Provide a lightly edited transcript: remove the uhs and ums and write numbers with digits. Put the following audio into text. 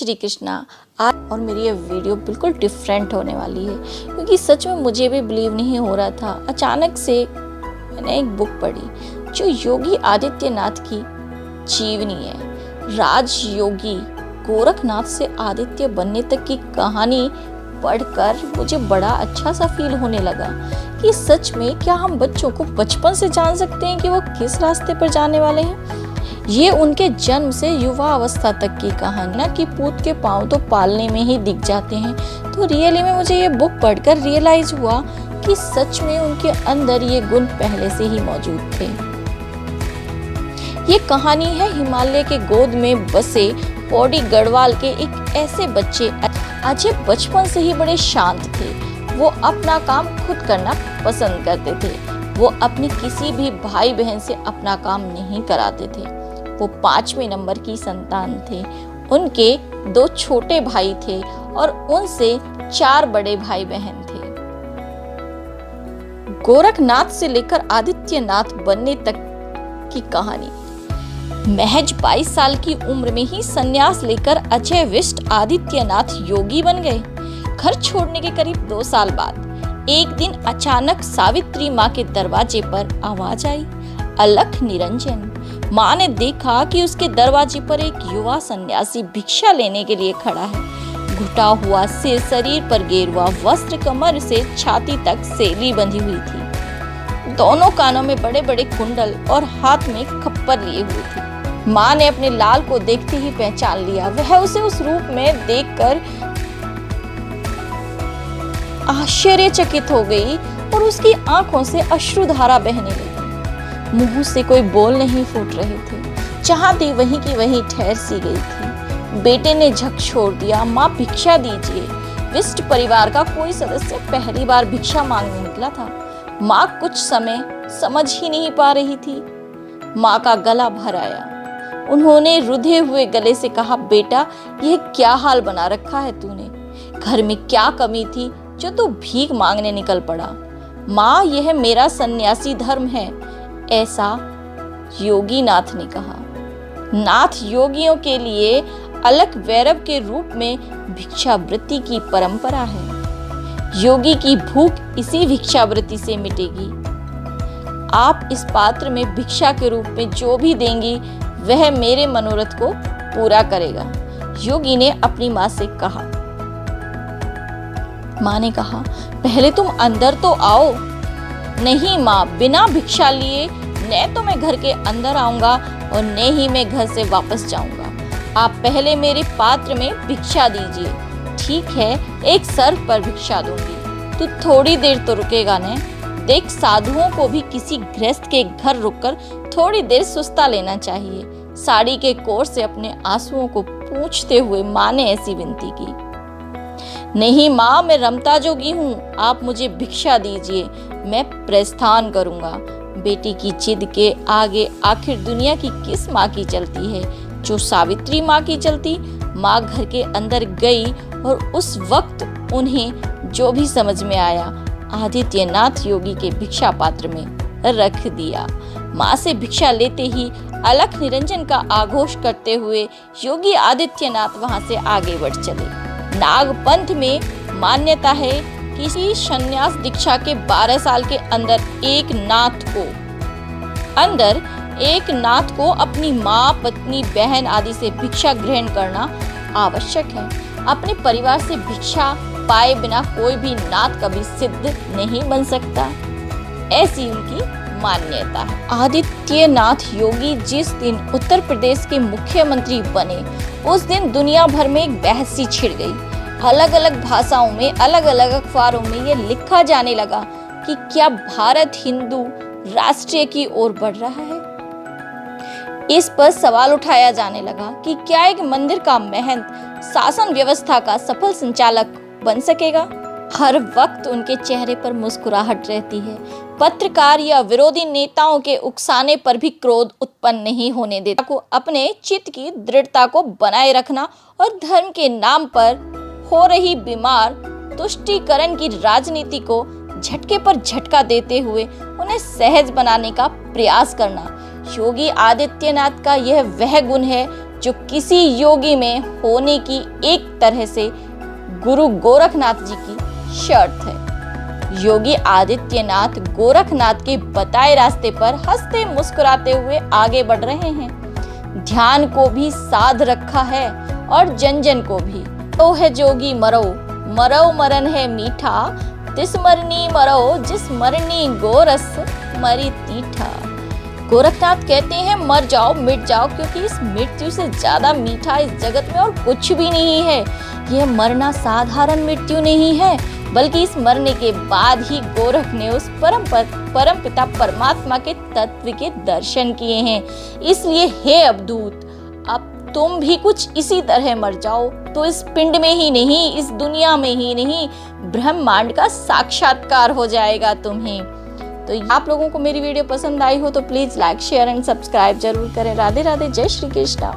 श्री कृष्णा। आज और मेरी ये वीडियो बिल्कुल डिफरेंट होने वाली है, क्योंकि सच में मुझे भी बिलीव नहीं हो रहा था। अचानक से मैंने एक बुक पढ़ी जो योगी आदित्यनाथ की जीवनी है। राजयोगी गोरखनाथ से आदित्य बनने तक की कहानी पढ़कर मुझे बड़ा अच्छा सा फील होने लगा कि सच में क्या हम बच्चों को बचपन से जान सकते हैं कि वो किस रास्ते पर जाने वाले हैं। ये उनके जन्म से युवा अवस्था तक की कहानी ना कि पूत के पांव तो पालने में ही दिख जाते हैं। तो रियली में मुझे ये बुक पढ़कर रियलाइज हुआ कि सच में उनके अंदर ये गुण पहले से ही मौजूद थे। ये कहानी है हिमालय के गोद में बसे पौड़ी गढ़वाल के एक ऐसे बच्चे अजय बचपन से ही बड़े शांत थे। वो अपना काम खुद करना पसंद करते थे। वो अपनी किसी भी भाई बहन से अपना काम नहीं कराते थे। वो 5वें नंबर की संतान थे। उनके 2 छोटे भाई थे और उनसे 4 बड़े भाई बहन थे। गोरखनाथ से लेकर आदित्यनाथ बनने तक की कहानी। महज 22 साल की उम्र में ही संन्यास लेकर अजय विष्ट आदित्यनाथ योगी बन गए। घर छोड़ने के करीब 2 साल बाद एक दिन अचानक सावित्री माँ के दरवाजे पर आवाज आई, अलख निरंजन। माँ ने देखा कि उसके दरवाजे पर एक युवा सन्यासी भिक्षा लेने के लिए खड़ा है। घुटा हुआ सिर, शरीर पर गेरुआ वस्त्र, कमर से छाती तक सेली बंधी हुई थी। दोनों कानों में बड़े बड़े कुंडल और हाथ में खप्पर लिए हुए थे। माँ ने अपने लाल को देखते ही पहचान लिया। वह उसे उस रूप में देखकर आश्चर्यचकित हो गई और उसकी आंखों से अश्रुधारा बहने लगी। मुंह से कोई बोल नहीं फूट रहे थे। चाहती वहीं की वहीं ठहर सी गई थी। बेटे ने झक छोड़ दिया, माँ भिक्षा दीजिए। विष्ट परिवार का कोई सदस्य पहली बार भिक्षा मांगने निकला था। माँ कुछ समय समझ ही नहीं पा रही थी। माँ का गला भर आया। उन्होंने रुधे हुए गले से कहा, बेटा यह क्या हाल बना रखा है तूने? घर में क्या कमी थी जो तू भीख मांगने निकल पड़ा? माँ, यह मेरा सन्यासी धर्म है, ऐसा योगी नाथ ने कहा। नाथ योगियों के लिए अलख वैरव के रूप में भिक्षावृत्ति की परंपरा है। योगी की भूख इसी भिक्षावृत्ति से मिटेगी। आप इस पात्र में भिक्षा के रूप में जो भी देंगी वह मेरे मनोरथ को पूरा करेगा, योगी ने अपनी माँ से कहा। माँ ने कहा, पहले तुम अंदर तो आओ। नहीं माँ, बिना भिक्षा लिए न तो मैं घर के अंदर आऊंगा और न ही मैं घर से वापस जाऊंगा। आप पहले मेरे पात्र में भिक्षा दीजिए। ठीक है, एक सर पर भिक्षा दूंगी। तू थोड़ी देर तो रुकेगा न? देख, साधुओं को भी किसी गृहस्थ के घर रुककर थोड़ी देर सुस्ता लेना चाहिए। साड़ी के कोर से अपने आंसुओं को पोंछते हुए माँ ने ऐसी विनती की। नहीं माँ, मैं रमता जोगी हूँ, आप मुझे भिक्षा दीजिए, मैं प्रस्थान करूंगा। बेटी की जिद के आगे आखिर दुनिया की किस माँ की चलती है? जो सावित्री माँ की चलती। माँ घर के अंदर गई और उस वक्त उन्हें जो भी समझ में आया आदित्यनाथ योगी के भिक्षा पात्र में रख दिया। माँ से भिक्षा लेते ही अलख निरंजन का आघोष करते हुए योगी आदित्यनाथ वहां से आगे बढ़ चले। नागपंथ में मान्यता है किसी संन्यास दीक्षा के 12 साल के अंदर एक नाथ को अपनी माँ, पत्नी, बहन आदि से भिक्षा ग्रहण करना आवश्यक है। अपने परिवार से भिक्षा पाए बिना कोई भी नाथ कभी सिद्ध नहीं बन सकता, ऐसी उनकी मान्यता है। आदित्यनाथ योगी जिस दिन उत्तर प्रदेश के मुख्यमंत्री बने उस दिन दुनिया भर में एक बहस सी छिड़ गई। अलग अलग भाषाओं में, अलग अलग अखबारों में यह लिखा जाने लगा कि क्या भारत हिंदू राष्ट्रीय की ओर बढ़ रहा है। इस पर सवाल उठाया जाने लगा कि क्या एक मंदिर का महंत शासन व्यवस्था का सफल संचालक बन सकेगा। हर वक्त उनके चेहरे पर मुस्कुराहट रहती है। पत्रकार या विरोधी नेताओं के उकसाने पर भी क्रोध उत्पन्न नहीं होने देता। को अपने चित्त की दृढ़ता को बनाए रखना और धर्म के नाम पर हो रही बीमार तुष्टीकरण की राजनीति को झटके पर झटका देते हुए उन्हें सहज बनाने का प्रयास करना। योगी आदित्यनाथ का यह वह गुण है जो किसी योगी में होने की एक तरह से गुरु गोरखनाथ जी की शर्त है। योगी आदित्यनाथ गोरखनाथ के बताए रास्ते पर हंसते मुस्कुराते हुए आगे बढ़ रहे हैं। ध्यान को भी साध रखा है और जन जन को भी। तो है जोगी मरो, मरो मरन है मीठा, तिस मरनी मरो जिस मरनी गोरस मरी तीठा। गोरखनाथ कहते हैं मर जाओ मिट जाओ, क्योंकि इस मृत्यु से ज्यादा मीठा इस जगत में और कुछ भी नहीं है। यह मरना साधारण मृत्यु नहीं है, बल्कि इस मरने के बाद ही गोरख ने उस परम पिता परमात्मा के तत्व के दर्शन किए हैं। इसलिए हे अवधूत, अब तुम भी कुछ इसी तरह मर जाओ तो इस पिंड में ही नहीं, इस दुनिया में ही नहीं, ब्रह्मांड का साक्षात्कार हो जाएगा तुम्हें। तो आप लोगों को मेरी वीडियो पसंद आई हो तो please like share and subscribe जरूर करें। राधे राधे, जय श्री कृष्णा।